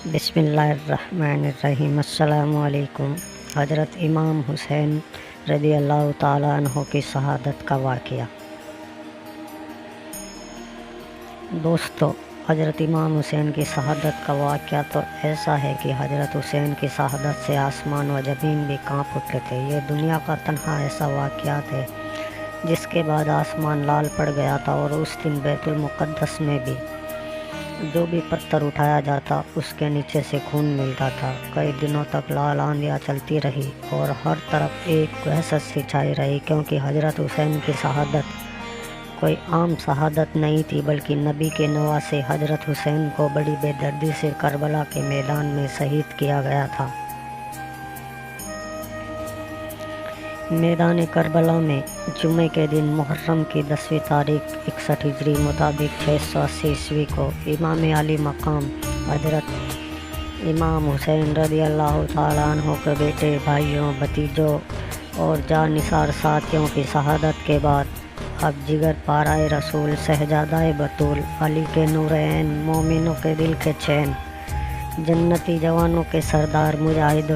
بسم اللہ الرحمن الرحیم۔ السلام علیکم۔ حضرت امام حسین رضی اللہ تعالیٰ عنہ کی شہادت کا واقعہ۔ دوستو، حضرت امام حسین کی شہادت کا واقعہ تو ایسا ہے کہ حضرت حسین کی شہادت سے آسمان و زمین بھی کانپ اٹھے تھے۔ یہ دنیا کا تنہا ایسا واقعات ہے جس کے بعد آسمان لال پڑ گیا تھا، اور اس دن بیت المقدس میں بھی جو بھی پتھر اٹھایا جاتا اس کے نیچے سے خون ملتا تھا۔ کئی دنوں تک لال آندیاں چلتی رہی اور ہر طرف ایک وحشت سی چھائی رہی، کیونکہ حضرت حسین کی شہادت کوئی عام شہادت نہیں تھی، بلکہ نبی کے نواسے حضرت حسین کو بڑی بے دردی سے کربلا کے میدان میں شہید کیا گیا تھا۔ میدان کربلا میں جمعے کے دن محرم کی 10ویں تاریخ 61 ہجری مطابق 680 عیسوی کو امام علی مقام حضرت امام حسین رضی اللہ تعالیٰ عنہ کے بیٹے، بھائیوں، بھتیجوں اور جان نثار ساتھیوں کی شہادت کے بعد اب جگر پارائے رسول، شہزادہ بطول، علی کے نور عین، مومنوں کے دل کے چین، جنتی جوانوں کے سردار، مجاہد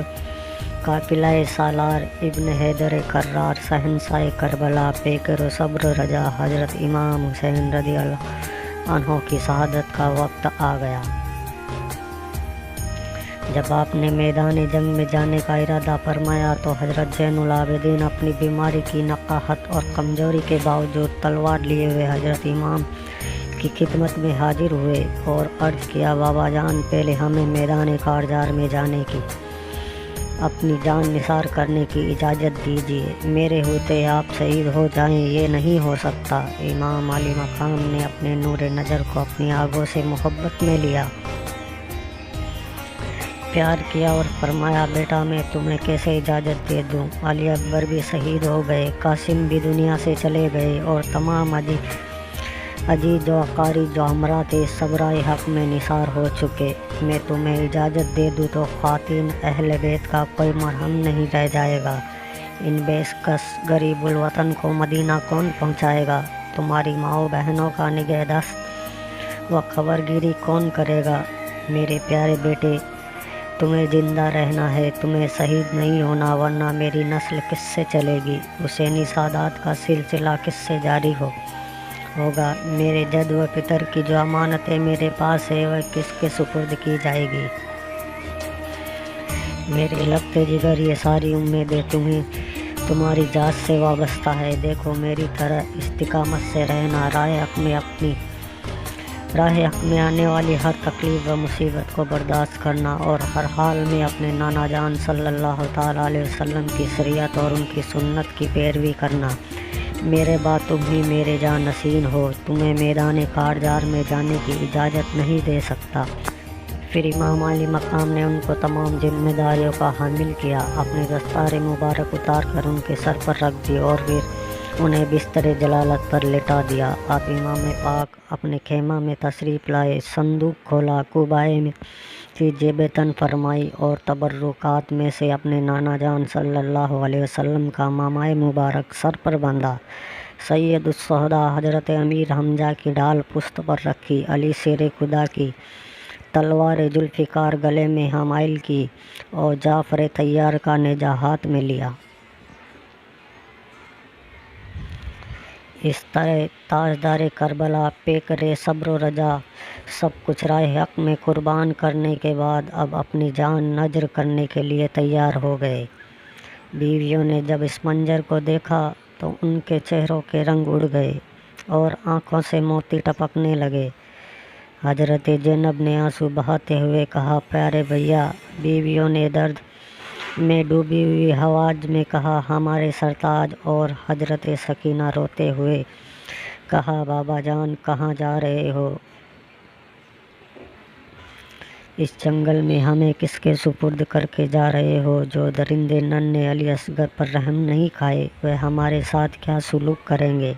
قافلہ سالار، ابن حیدر کرار، شہنشاہ کربلا، پیکر و صبر رجا، حضرت امام حسین رضی اللہ عنہ کی شہادت کا وقت آ گیا۔ جب آپ نے میدان جنگ میں جانے کا ارادہ فرمایا تو حضرت زین العابدین اپنی بیماری کی نقاہت اور کمزوری کے باوجود تلوار لیے ہوئے حضرت امام کی خدمت میں حاضر ہوئے اور عرض کیا، بابا جان، پہلے ہمیں میدان کارزار میں جانے کی، اپنی جان نثار کرنے کی اجازت دیجیے۔ میرے ہوتے آپ شہید ہو جائیں، یہ نہیں ہو سکتا۔ امام علی مقام نے اپنے نور نظر کو اپنی آنکھوں سے محبت میں لیا، پیار کیا اور فرمایا، بیٹا میں تمہیں کیسے اجازت دے دوں؟ علی اکبر بھی شہید ہو گئے، قاسم بھی دنیا سے چلے گئے، اور تمام عزیز و اقارب جو ہمراہ تھے سب راہ حق میں نثار ہو چکے۔ میں تمہیں اجازت دے دوں تو خواتین اہل بیت کا کوئی مرہم نہیں رہ جائے گا۔ ان بے کس غریب الوطن کو مدینہ کون پہنچائے گا؟ تمہاری ماؤں بہنوں کا نگہداشت و خبرگیری کون کرے گا؟ میرے پیارے بیٹے، تمہیں زندہ رہنا ہے، تمہیں شہید نہیں ہونا، ورنہ میری نسل کس سے چلے گی؟ حسینی سادات کا سلسلہ کس سے جاری ہوگا؟ میرے جد و پتر کی جو امانتیں میرے پاس ہے وہ کس کے سپرد کی جائے گی؟ میرے لگتے جگر، یہ ساری امیدیں تمہاری ذات سے وابستہ ہے۔ دیکھو، میری طرح استقامت سے رہنا، راہ حق میں آنے والی ہر تکلیف و مصیبت کو برداشت کرنا، اور ہر حال میں اپنے نانا جان صلی اللہ تعالیٰ علیہ وسلم کی شریعت اور ان کی سنت کی پیروی کرنا۔ میرے بعد تم ہی میرے جانشین ہو، تمہیں میدان کارزار میں جانے کی اجازت نہیں دے سکتا۔ پھر امام علی مقام نے ان کو تمام ذمہ داریوں کا حامل کیا، اپنے دستار مبارک اتار کر ان کے سر پر رکھ دی اور پھر انہیں بستر جلالت پر لٹا دیا۔ آپ امام پاک اپنے خیمہ میں تشریف لائے، صندوق کھولا، قبائے کی جیبیں تن فرمائی اور تبرکات میں سے اپنے نانا جان صلی اللہ علیہ وسلم کا مامائے مبارک سر پر باندھا، سید الشہداء حضرت امیر حمزہ کی ڈھال پشت پر رکھی، علی شیر خدا کی تلوار ذوالفقار گلے میں حمائل کی، اور جعفر طیار کا نیزہ ہاتھ میں لیا۔ اس طرح تاجدار کربلا، پیکر صبر و رجا، سب کچھ راہ حق میں قربان کرنے کے بعد اب اپنی جان نذر کرنے کے لیے تیار ہو گئے۔ بیویوں نے جب اس منظر کو دیکھا تو ان کے چہروں کے رنگ اڑ گئے اور آنکھوں سے موتی ٹپکنے لگے۔ حضرت زینب نے آنسو بہاتے ہوئے کہا، پیارے بھیا۔ بیویوں نے درد میں ڈوبی ہوئی آواز میں کہا، ہمارے سرتاج۔ اور حضرت سکینہ روتے ہوئے کہا، بابا جان، کہاں جا رہے ہو؟ اس جنگل میں ہمیں کس کے سپرد کر کے جا رہے ہو؟ جو درندے ننھے علی اصغر پر رحم نہیں کھائے وہ ہمارے ساتھ کیا سلوک کریں گے؟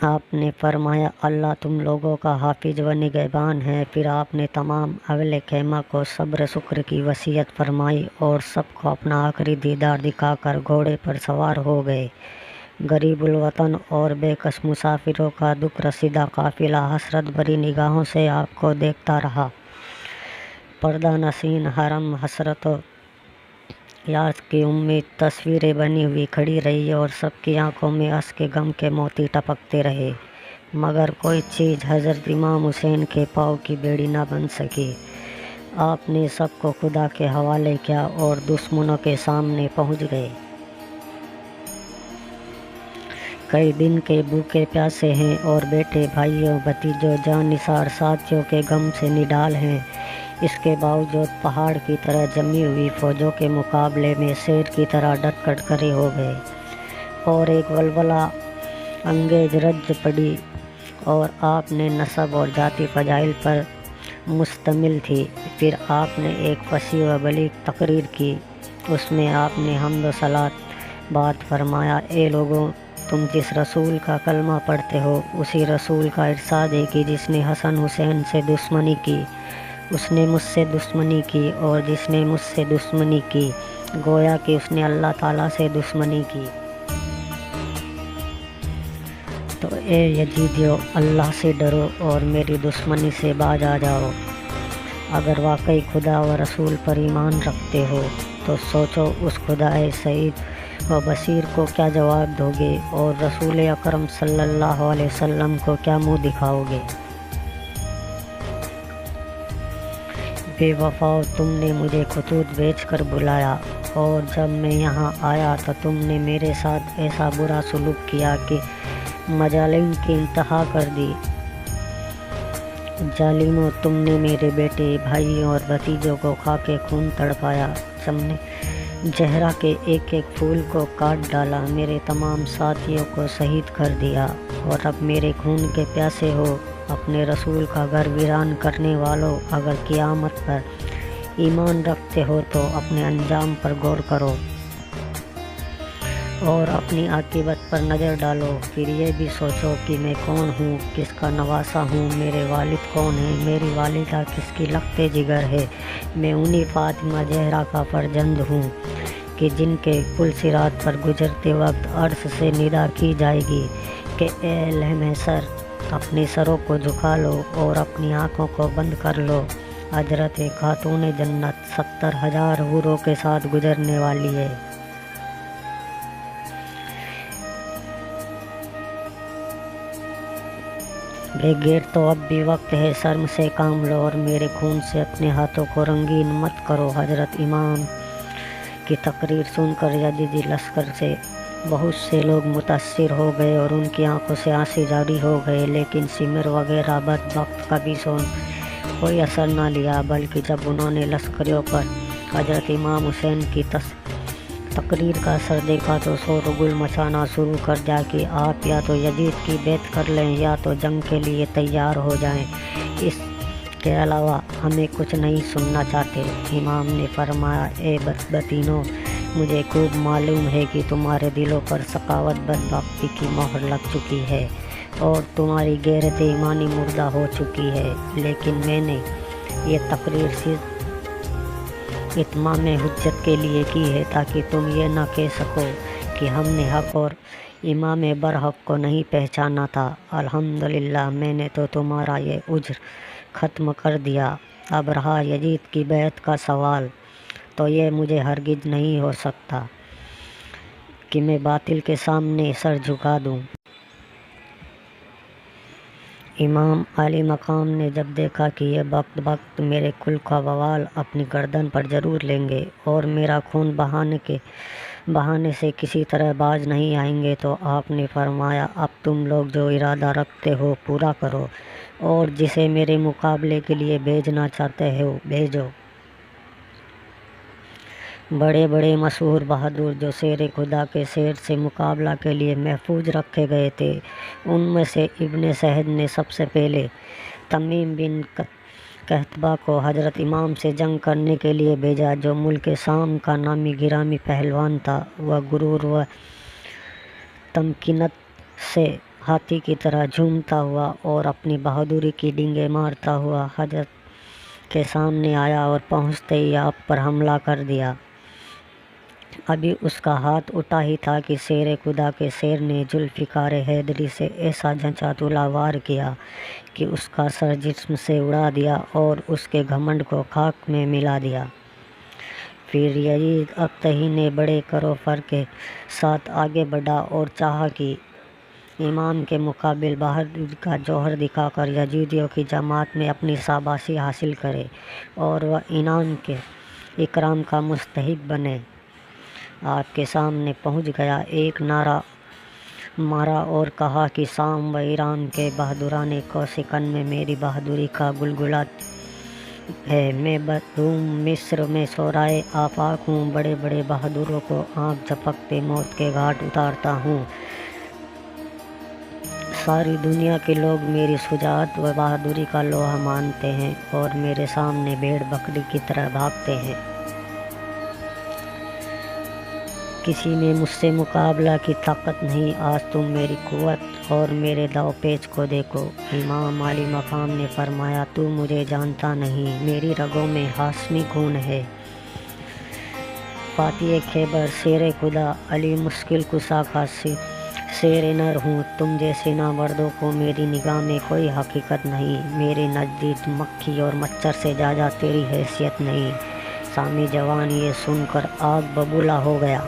آپ نے فرمایا، اللہ تم لوگوں کا حافظ و نگہبان ہے۔ پھر آپ نے تمام اہل خیمہ کو صبر شکر کی وصیت فرمائی اور سب کو اپنا آخری دیدار دکھا کر گھوڑے پر سوار ہو گئے۔ غریب الوطن اور بےکس مسافروں کا دکھ رسیدہ قافلہ حسرت بھری نگاہوں سے آپ کو دیکھتا رہا۔ پردہ نشین حرم حسرت و یاس کی امید تصویریں بنی ہوئی کھڑی رہی اور سب کی آنکھوں میں اشک کے غم کے موتی ٹپکتے رہے، مگر کوئی چیز حضرت امام حسین کے پاؤں کی بیڑی نہ بن سکی۔ آپ نے سب کو خدا کے حوالے کیا اور دشمنوں کے سامنے پہنچ گئے۔ کئی دن کے بھوکے پیاسے ہیں اور بیٹے بھائیوں بھتیجوں جاں نثار ساتھیوں کے غم سے نڈال ہیں، اس کے باوجود پہاڑ کی طرح جمی ہوئی فوجوں کے مقابلے میں شیر کی طرح ڈٹ کر کھڑے ہو گئے، اور ایک ولولہ انگیز رج پڑی اور آپ نے نسب اور ذاتی فضائل پر مشتمل تھی۔ پھر آپ نے ایک فصیح و بلیغ تقریر کی، اس میں آپ نے حمد و صلوات بات فرمایا، اے لوگوں، تم جس رسول کا کلمہ پڑھتے ہو اسی رسول کا ارشاد ہے کہ جس نے حسن حسین سے دشمنی کی اس نے مجھ سے دشمنی کی، اور جس نے مجھ سے دشمنی کی گویا کہ اس نے اللہ تعالیٰ سے دشمنی کی۔ تو اے یزیدیو، اللہ سے ڈرو اور میری دشمنی سے باز آ جاؤ۔ اگر واقعی خدا و رسول پر ایمان رکھتے ہو تو سوچو اس خدائے سعید و بصیر کو کیا جواب دو گے اور رسول اکرم صلی اللہ علیہ وسلم کو کیا منہ دکھاؤ گے۔ بے وفاؤ، تم نے مجھے خطوط بھیج کر بلایا، اور جب میں یہاں آیا تو تم نے میرے ساتھ ایسا برا سلوک کیا کہ مظالم کی انتہا کر دی۔ ظالموں، تم نے میرے بیٹے بھائیوں اور بھتیجوں کو خاک خون تڑپایا، تم نے زہرا کے ایک ایک پھول کو کاٹ ڈالا، میرے تمام ساتھیوں کو شہید کر دیا، اور اب میرے خون کے پیاسے ہو۔ اپنے رسول کا گھر ویران کرنے والوں، اگر قیامت پر ایمان رکھتے ہو تو اپنے انجام پر غور کرو اور اپنی عاقبت پر نظر ڈالو، پھر یہ بھی سوچو کہ میں کون ہوں، کس کا نواسا ہوں، میرے والد کون ہیں، میری والدہ کس کی لخت جگر ہے۔ میں انہی فاطمہ زہرا کا فرزند ہوں کہ جن کے پل صراط پر گزرتے وقت عرش سے ندا کی جائے گی کہ اے لمحہ سر، اپنے سروں کو جھکا لو اور اپنی آنکھوں کو بند کر لو، حضرت خاتون جنت 70,000 حوروں کے ساتھ گزرنے والی ہے۔ بے غیر تو اب بھی وقت ہے، شرم سے کام لو اور میرے خون سے اپنے ہاتھوں کو رنگین مت کرو۔ حضرت امام کی تقریر سن کر یزیدی لشکر سے بہت سے لوگ متاثر ہو گئے اور ان کی آنکھوں سے آنسو جاری ہو گئے، لیکن سمر وغیرہ بدبخت کا بھی کوئی اثر نہ لیا، بلکہ جب انہوں نے لشکریوں پر حضرت امام حسین کی تقریر کا اثر دیکھا تو شور و گل مچانا شروع کر دیا کہ آپ یا تو یزید کی بیعت کر لیں یا تو جنگ کے لیے تیار ہو جائیں، اس کے علاوہ ہمیں کچھ نہیں سننا چاہتے۔ امام نے فرمایا، اے بدبختینو، مجھے خوب معلوم ہے کہ تمہارے دلوں پر سخاوت بدبختی کی مہر لگ چکی ہے اور تمہاری غیرت ایمانی مردہ ہو چکی ہے، لیکن میں نے یہ تقریر صرف اتمام حجت کے لیے کی ہے تاکہ تم یہ نہ کہہ سکو کہ ہم نے حق اور امام برحق کو نہیں پہچانا تھا۔ الحمدللہ، میں نے تو تمہارا یہ عذر ختم کر دیا۔ اب رہا یزید کی بیعت کا سوال، تو یہ مجھے ہرگز نہیں ہو سکتا کہ میں باطل کے سامنے سر جھکا دوں۔ امام عالی مقام نے جب دیکھا کہ یہ بدبخت میرے کل کا بوال اپنی گردن پر ضرور لیں گے اور میرا خون بہانے سے کسی طرح باز نہیں آئیں گے، تو آپ نے فرمایا، اب تم لوگ جو ارادہ رکھتے ہو پورا کرو اور جسے میرے مقابلے کے لیے بھیجنا چاہتے ہو بھیجو۔ بڑے بڑے مشہور بہادر جو شیر خدا کے شیر سے مقابلہ کے لیے محفوظ رکھے گئے تھے، ان میں سے ابن سہد نے سب سے پہلے تمیم بن قحطبہ کو حضرت امام سے جنگ کرنے کے لیے بھیجا، جو ملک شام کا نامی گرامی پہلوان تھا۔ وہ غرور و تمکنت سے ہاتھی کی طرح جھومتا ہوا اور اپنی بہادری کی ڈینگیں مارتا ہوا حضرت کے سامنے آیا اور پہنچتے ہی آپ پر حملہ کر دیا۔ ابھی اس کا ہاتھ اٹھا ہی تھا کہ شیر خدا کے شیر نے ذوالفقار حیدری سے ایسا جھنجھا تولا وار کیا کہ اس کا سر جسم سے اڑا دیا اور اس کے گھمنڈ کو خاک میں ملا دیا۔ پھر یزید اقتحی نے بڑے کرو فر کے ساتھ آگے بڑھا اور چاہا کہ امام کے مقابل بہادری کا جوہر دکھا کر یزیدیوں کی جماعت میں اپنی شاباشی حاصل کرے اور وہ انعام کے اکرام کا مستحق بنے۔ آپ کے سامنے پہنچ گیا، ایک نعرہ مارا اور کہا کہ شام و ایران کے بہادران کوسکن میں میری بہادری کا گلگلہ ہے۔ میں روم مصر میں شورائے آفاق ہوں، بڑے بڑے بہادروں کو آنکھ جھپکتے موت کے گھاٹ اتارتا ہوں۔ ساری دنیا کے لوگ میری شجاعت و بہادری کا لوہا مانتے ہیں اور میرے سامنے بھیڑ بکری کی طرح بھاگتے ہیں۔ کسی میں مجھ سے مقابلہ کی طاقت نہیں، آج تم میری قوت اور میرے داؤ پیچ کو دیکھو۔ امام علی مقام نے فرمایا، تو مجھے جانتا نہیں، میری رگوں میں ہاشمی خون ہے۔ فاتح خیبر شیر خدا علی مشکل کشا کا شیر نر ہوں، تم جیسے نامردوں کو میری نگاہ میں کوئی حقیقت نہیں، میرے نزدیک مکھی اور مچھر سے زیادہ تیری حیثیت نہیں۔ سامی جوان یہ سن کر آگ ببولا ہو گیا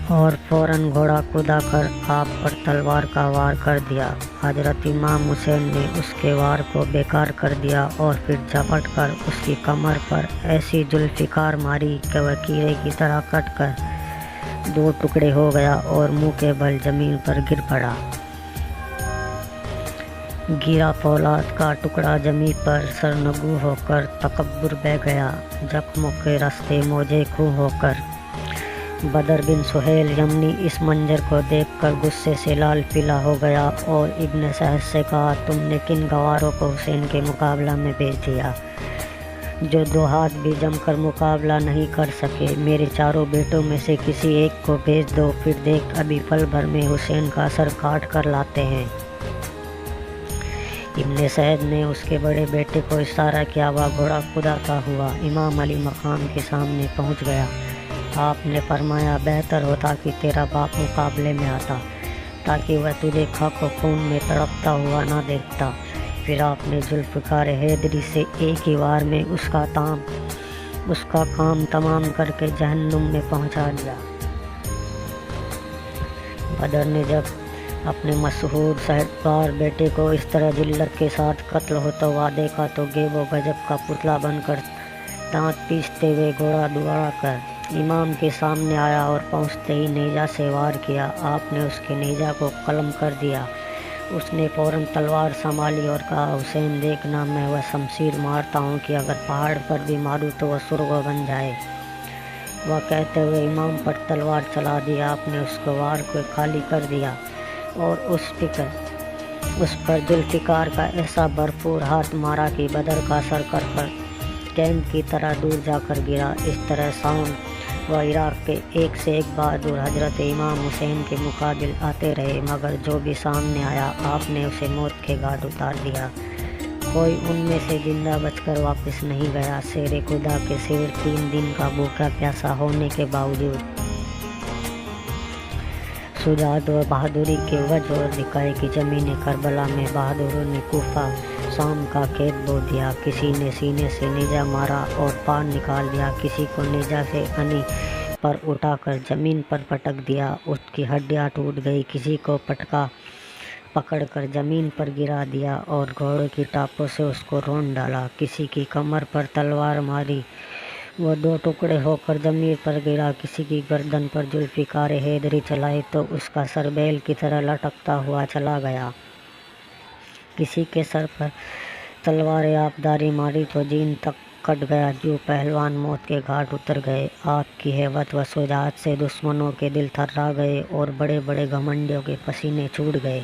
اور فوراً گھوڑا کدا کر آپ پر تلوار کا وار کر دیا۔ حضرت امام حسین نے اس کے وار کو بیکار کر دیا اور پھر جھپٹ کر اس کی کمر پر ایسی ذوالفقار ماری کہ وہ کیڑے کی طرح کٹ کر دو ٹکڑے ہو گیا اور منہ کے بل زمین پر گر پڑا۔ گرا فولاد کا ٹکڑا زمین پر سرنگوں ہو کر تکبر بہہ گیا، زخموں کے رستے موجے خوں ہو کر۔ بدر بن سہیل یمنی اس منظر کو دیکھ کر غصے سے لال پیلا ہو گیا اور ابن سعد سے کہا، تم نے کن گواروں کو حسین کے مقابلہ میں بھیج دیا جو دو ہاتھ بھی جم کر مقابلہ نہیں کر سکے؟ میرے چاروں بیٹوں میں سے کسی ایک کو بھیج دو، پھر دیکھ ابھی پل بھر میں حسین کا سر کاٹ کر لاتے ہیں۔ ابن سعد نے اس کے بڑے بیٹے کو اشارہ کیا، وہ گھوڑا کودتا ہوا امام علی مقام کے سامنے پہنچ گیا۔ آپ نے فرمایا، بہتر ہوتا کہ تیرا باپ مقابلے میں آتا تاکہ وہ تجھے خاک و خون میں تڑپتا ہوا نہ دیکھتا۔ پھر آپ نے ذوالفقار حیدری سے ایک ہی وار میں اس کا کام تمام کر کے جہنم میں پہنچا دیا۔ بدر نے جب اپنے مشہور سہربار بیٹے کو اس طرح ذلت کے ساتھ قتل ہوتا ہوا دیکھا تو گیب و غضب کا پتلا بن کر دانت پیستے ہوئے گھوڑا دوڑا کر امام کے سامنے آیا اور پہنچتے ہی نیزہ سے وار کیا۔ آپ نے اس کے نیزہ کو قلم کر دیا۔ اس نے فوراً تلوار سنبھالی اور کہا، حسین دیکھنا، میں وہ شمشیر مارتا ہوں کہ اگر پہاڑ پر بھی ماروں تو وہ سرغ بن جائے۔ وہ کہتے ہوئے امام پر تلوار چلا دی۔ آپ نے اس کو وار کو خالی کر دیا اور اس پر ذوالفقار کا ایسا بھرپور ہاتھ مارا کہ بدر کا سر کر گیند کی طرح دور جا کر گرا۔ اس طرح شام و عراق کے ایک سے ایک بہادر حضرت امام حسین کے مقابل آتے رہے، مگر جو بھی سامنے آیا آپ نے اسے موت کے گھاٹ اتار دیا۔ کوئی ان میں سے زندہ بچ کر واپس نہیں گیا۔ شیر خدا کے شیر 3 دن کا بھوکا پیاسا ہونے کے باوجود شجاعت و بہادری کے وجہ اور دکھائے کہ زمین کربلا میں بہادروں نے کوفہ شام کا کھیت بو دیا۔ کسی نے سینے سے نیزہ مارا اور پار نکال دیا، کسی کو نیزہ سے انہی پر اٹھا کر زمین پر پٹک دیا، اس کی ہڈیاں ٹوٹ گئی، کسی کو پکڑ کر زمین پر گرا دیا اور گھوڑے کی ٹاپوں سے اس کو رون ڈالا، کسی کی کمر پر تلوار ماری، وہ 2 ٹکڑے ہو کر زمین پر گرا، کسی کی گردن پر ذوالفقار حیدری چلائی تو اس کا سر بیل کی طرح لٹکتا ہوا چلا گیا، کسی کے سر پر تلوار آبداری ماری تو جین تک کٹ گیا۔ جو پہلوان موت کے گھاٹ اتر گئے، آپ کی ہیبت و شجاعت سے دشمنوں کے دل تھرا گئے اور بڑے بڑے گھمنڈیوں کے پسینے چھوٹ گئے۔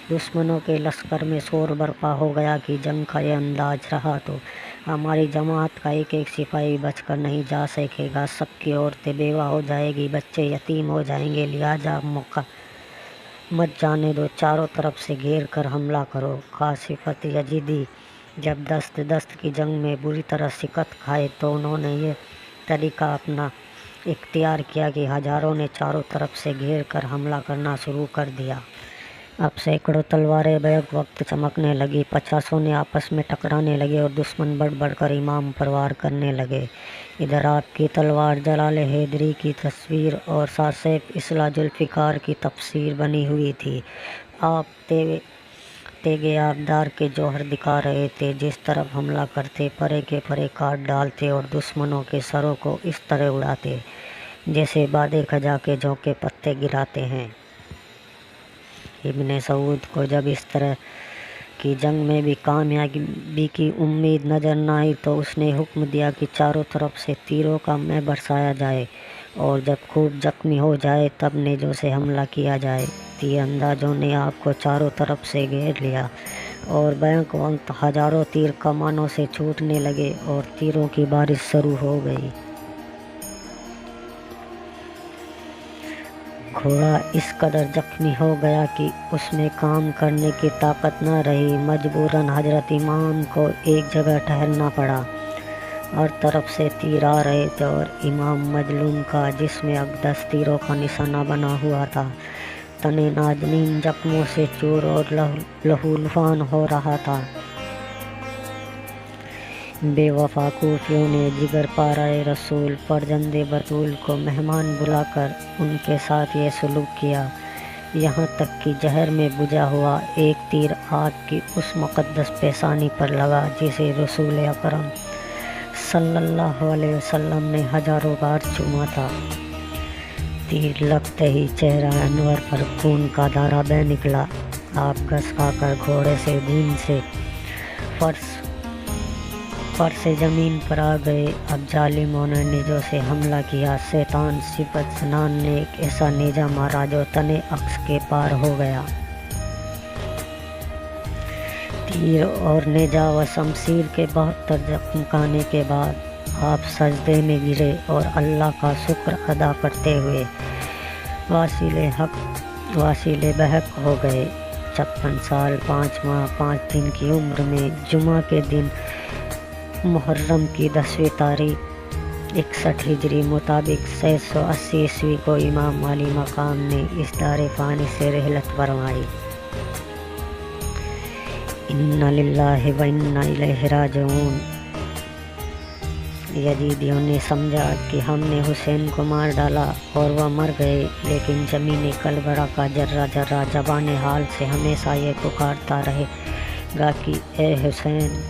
دشمنوں کے لشکر میں شور برپا ہو گیا کہ جنگ کا یہ انداز رہا تو ہماری جماعت کا ایک ایک سپاہی بچ کر نہیں جا سکے گا، سب کی عورتیں بیوہ ہو جائیں گی، بچے یتیم ہو جائیں گے، لہٰذا موقع مت جانے دو، چاروں طرف سے گھیر کر حملہ کرو۔ قاصفت یزیدی جب دست کی جنگ میں بری طرح شکست کھائے تو انہوں نے یہ طریقہ اپنا اختیار کیا کہ ہزاروں نے چاروں طرف سے گھیر کر حملہ کرنا شروع کر دیا۔ اب سینکڑوں تلواریں بیک وقت چمکنے لگی، 50 نے آپس میں ٹکرانے لگے اور دشمن بڑھ بڑھ کر امام پر وار کرنے لگے۔ ادھر آپ کی تلوار جلال حیدری کی تصویر اور ساتھ سیف اصلاح ذوالفقار کی تفسیر بنی ہوئی تھی۔ آپ تیغ آبدار کے جوہر دکھا رہے تھے، جس طرف حملہ کرتے پرے کے پرے کاٹ ڈالتے اور دشمنوں کے سروں کو اس طرح اڑاتے جیسے بادِ خزاں کے جھونکے پتے گراتے ہیں۔ ابن سعود کو جب اس طرح کی جنگ میں بھی کامیابی کی امید نظر نہ آئی تو اس نے حکم دیا کہ چاروں طرف سے تیروں کا مے برسایا جائے اور جب خوب زخمی ہو جائے تب نیزوں سے حملہ کیا جائے۔ تیر اندازوں نے آپ کو چاروں طرف سے گھیر لیا اور بیک وقت ہزاروں تیر کمانوں سے چھوٹنے لگے اور تیروں کی بارش شروع ہو گئی۔ گھوڑا اس قدر زخمی ہو گیا کہ اس میں کام کرنے کی طاقت نہ رہی۔ مجبوراً حضرت امام کو ایک جگہ ٹھہرنا پڑا۔ ہر طرف سے تیر آ رہے تھے اور امام مظلوم کا جسم اقدس تیروں کا نشانہ بنا ہوا تھا۔ تن نازنین زخموں سے چور اور لہولہان ہو رہا تھا۔ بے وفا کوفیوں نے جگر پارہ رسول فرزند بطول کو مہمان بلا کر ان کے ساتھ یہ سلوک کیا، یہاں تک کہ زہر میں بجھا ہوا ایک تیر آپ کی اس مقدس پیشانی پر لگا جسے رسول اکرم صلی اللہ علیہ وسلم نے ہزاروں بار چوما تھا۔ تیر لگتے ہی چہرہ انور پر خون کا دھارا بہہ نکلا۔ آپ گھس کھا کر گھوڑے سے دین سے فرش زمین پر آ گئے۔ اب ظالموں نے نیزوں سے حملہ کیا۔ شیطان صفت زنان نے ایک ایسا نیزہ مارا جو تنے عکس کے پار ہو گیا۔ تیر اور نیزہ و شمشیر کے 72 زخم کھانے کے بعد آپ سجدے میں گرے اور اللہ کا شکر ادا کرتے ہوئے واصل بحق ہو گئے۔ 56 سال 5 ماہ 5 دن کی عمر میں جمعہ کے دن محرم کی 10ویں تاریخ 61 ہجری مطابق 680 عیسوی کو امام علی مقام نے اس دار فانی سے رحلت فرمائی۔ انا للہ و انا الیہ راجعون۔ یزیدیوں نے سمجھا کہ ہم نے حسین کو مار ڈالا اور وہ مر گئے، لیکن زمین کلبرا کا ذرہ ذرہ زبان حال سے ہمیشہ یہ پکارتا رہے گا کہ اے حسین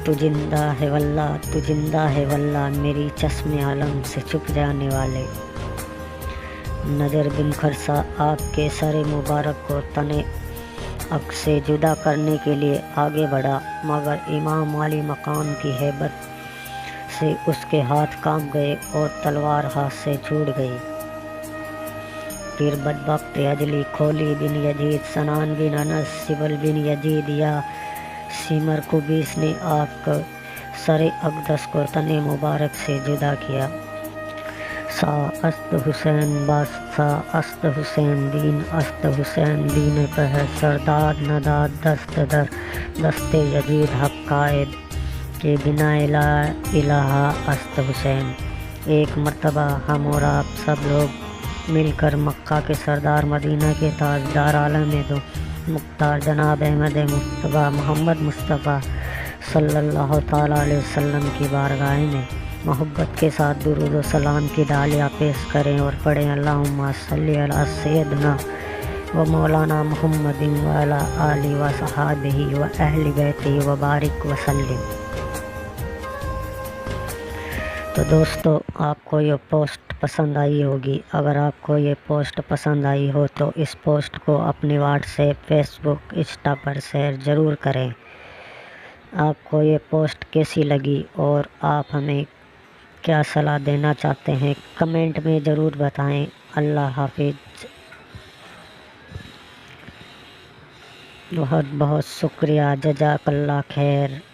تو زندہ ہے واللہ، تو زندہ ہے واللہ، میری چشم عالم سے چھپ جانے والے۔ نظر بن خرسہ آپ کے سر مبارک کو تنے عکس سے جدا کرنے کے لیے آگے بڑھا، مگر امام علی مقام کی ہیبت سے اس کے ہاتھ کانپ گئے اور تلوار ہاتھ سے چھوٹ گئی۔ پھر بدبخت اجلی، کھولی بن یزید، سنان بن انس، سبل بن یزید یا سیمر کوبیس نے آپ کا سر اقدس کو تنے مبارک سے جدا کیا۔ سا است حسین باس، سا است حسین دین، است حسین دین پہ، سرداد نداد دست در دست یزید حق قائد کے بنا الہ است حسین۔ ایک مرتبہ ہم اور آپ سب لوگ مل کر مکہ کے سردار، مدینہ کے تاجدار، عالم دو مختار جناب احمد مصطفیٰ محمد مصطفیٰ صلی اللہ تعالیٰ علیہ وسلم کی بارگاہ میں محبت کے ساتھ درود و سلام کی ڈالیاں پیش کریں اور پڑھیں اللہم صلی علی سیدنا و مولانا محمد و علی آلہ و صحابہ و اہل بیتہ و بارک وسلم۔ تو دوستو، آپ کو یہ پوسٹ پسند آئی ہوگی۔ اگر آپ کو یہ پوسٹ پسند آئی ہو تو اس پوسٹ کو اپنے واٹس ایپ، فیس بک، انسٹا پر شیئر ضرور کریں۔ آپ کو یہ پوسٹ کیسی لگی اور آپ ہمیں کیا صلاح دینا چاہتے ہیں کمنٹ میں ضرور بتائیں۔ اللہ حافظ۔ بہت بہت شکریہ، جزاک اللہ خیر۔